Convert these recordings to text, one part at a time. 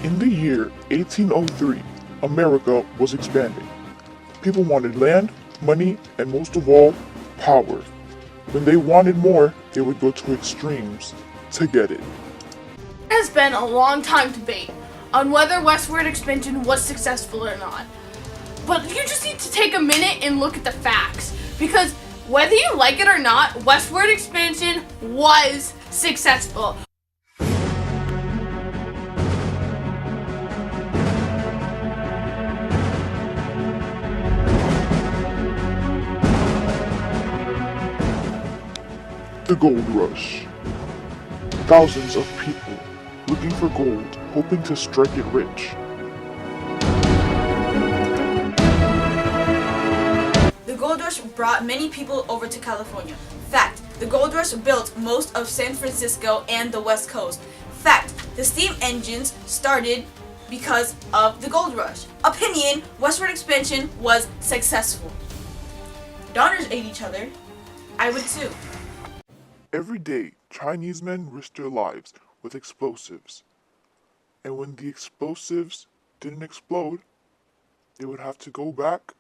In the year 1803, America was expanding. People wanted land, money, and most of all, power. When they wanted more, they would go to extremes to get it. There has been a long time debate on whether westward expansion was successful or not. But you just need to take a minute and look at the facts, because whether you like it or not, westward expansion was successful. The Gold Rush. Thousands of people looking for gold, hoping to strike it rich. The gold rush brought many people over to California. Fact, the gold rush built most of San Francisco and the West Coast. Fact, the steam engines started because of the gold rush. Opinion, westward expansion was successful. Daughters ate each other. I would too. Every day, Chinese men risked their lives with explosives. And when the explosives didn't explode, they would have to go back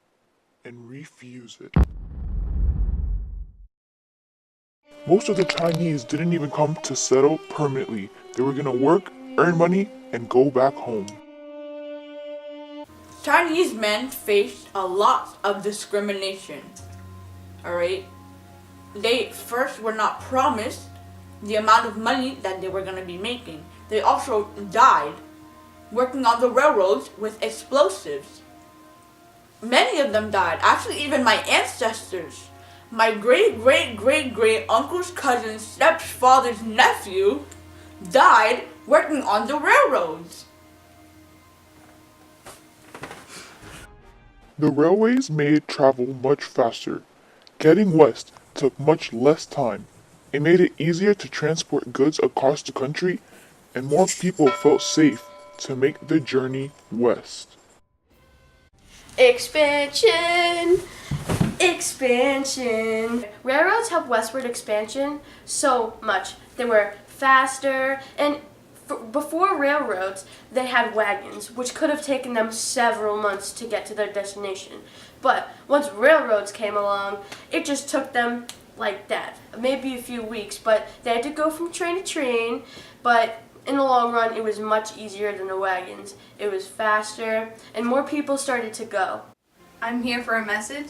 and refuse it. Most of the Chinese didn't even come to settle permanently. They were gonna work, earn money, and go back home. Chinese men faced a lot of discrimination. Alright? They first were not promised the amount of money that they were going to be making. They also died working on the railroads with explosives. Many of them died. Actually, even my ancestors. My great uncle's cousin's stepfather's nephew died working on the railroads. The railways made travel much faster. Getting west took much less time. It made it easier to transport goods across the country, and more people felt safe to make the journey west. Expansion! Railroads helped westward expansion so much. They were faster, and before railroads, they had wagons, which could have taken them several months to get to their destination. But once railroads came along, it just took them like that, maybe a few weeks, but they had to go from train to train, but in the long run, it was much easier than the wagons. It was faster, and more people started to go. I'm here for a message.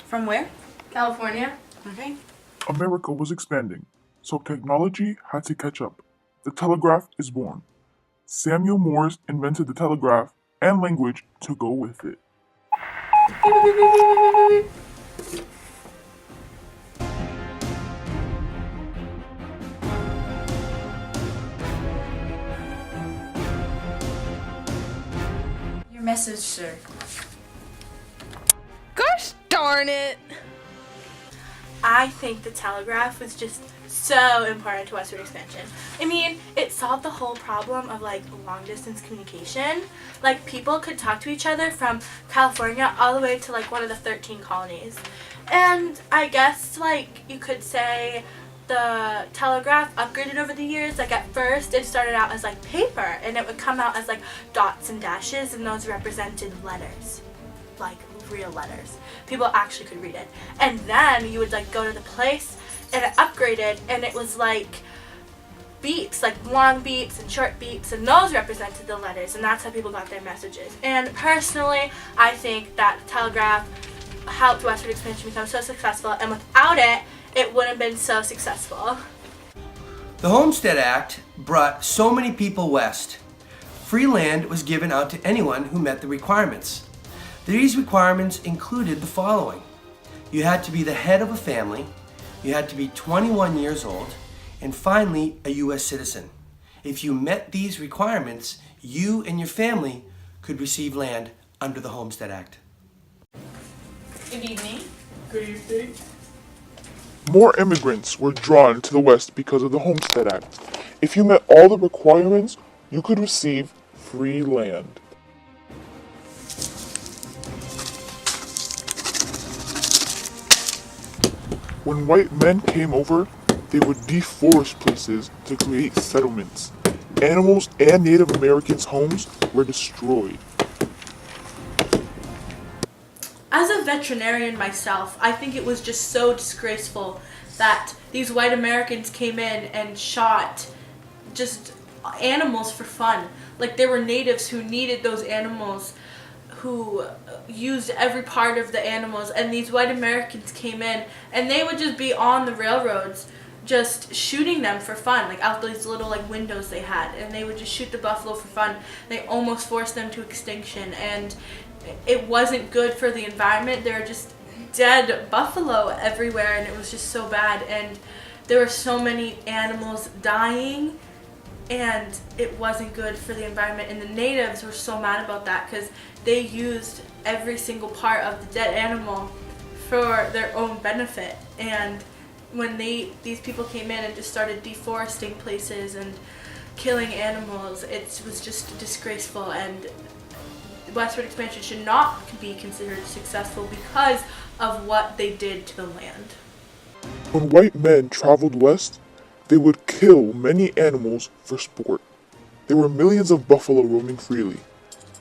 From where? California. Okay. America was expanding, so technology had to catch up. The telegraph is born. Samuel Morse invented the telegraph and language to go with it. Your message, sir. Gosh darn it! I think the telegraph was just so important to westward expansion. I mean, it solved the whole problem of like long distance communication. Like people could talk to each other from California all the way to like one of the 13 colonies. And I guess like you could say the telegraph upgraded over the years. Like at first it started out as like paper, and it would come out as like dots and dashes, and those represented letters. Like real letters. People actually could read it. And then you would like go to the place and it upgraded, and it was like beeps, like long beeps and short beeps, and those represented the letters, and that's how people got their messages. And personally, I think that the telegraph helped westward expansion become so successful, and without it, it wouldn't have been so successful. The Homestead Act brought so many people west. Free land was given out to anyone who met the requirements. These requirements included the following. You had to be the head of a family, you had to be 21 years old, and finally, a U.S. citizen. If you met these requirements, you and your family could receive land under the Homestead Act. Good evening. Good evening. More immigrants were drawn to the West because of the Homestead Act. If you met all the requirements, you could receive free land. When white men came over, they would deforest places to create settlements. Animals and Native Americans' homes were destroyed. As a veterinarian myself, I think it was just so disgraceful that these white Americans came in and shot just animals for fun. Like, there were natives who needed those animals, who used every part of the animals, and these white Americans came in and they would just be on the railroads just shooting them for fun, like out these little like windows they had, and they would just shoot the buffalo for fun. They almost forced them to extinction, and it wasn't good for the environment. There were just dead buffalo everywhere, and it was just so bad, and there were so many animals dying, and it wasn't good for the environment. And the natives were so mad about that because they used every single part of the dead animal for their own benefit. And when these people came in and just started deforesting places and killing animals, it was just disgraceful, and Westward Expansion should not be considered successful because of what they did to the land. When white men traveled west, they would kill many animals for sport. There were millions of buffalo roaming freely.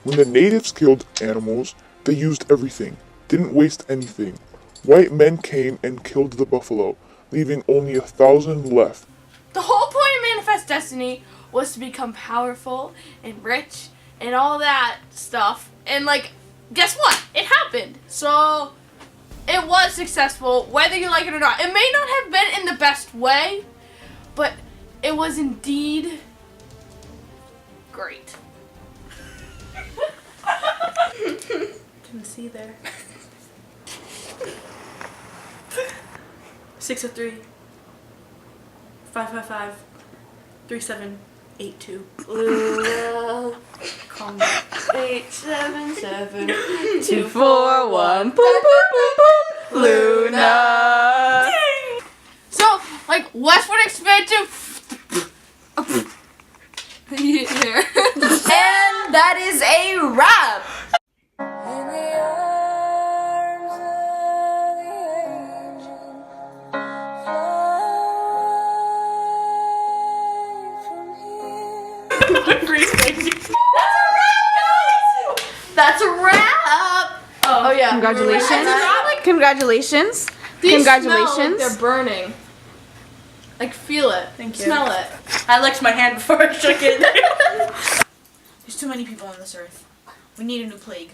When the natives killed animals, they used everything, didn't waste anything. White men came and killed the buffalo, leaving only 1,000 left. The whole point of Manifest Destiny was to become powerful and rich and all that stuff. And like, guess what? It happened. So it was successful, whether you like it or not. It may not have been in the best way, but it was indeed great. Didn't see there. 603 555 3782. Call me. 877 241 boom boom boom boom Luna. So, like, Westward Expansion. Yeah. And that is a wrap. That's a wrap. Oh yeah. Congratulations. Congratulations. These Congratulations. smell like they're burning. Like, feel it. Thank you. Smell it. I licked my hand before I shook it. There's too many people on this earth. We need a new plague.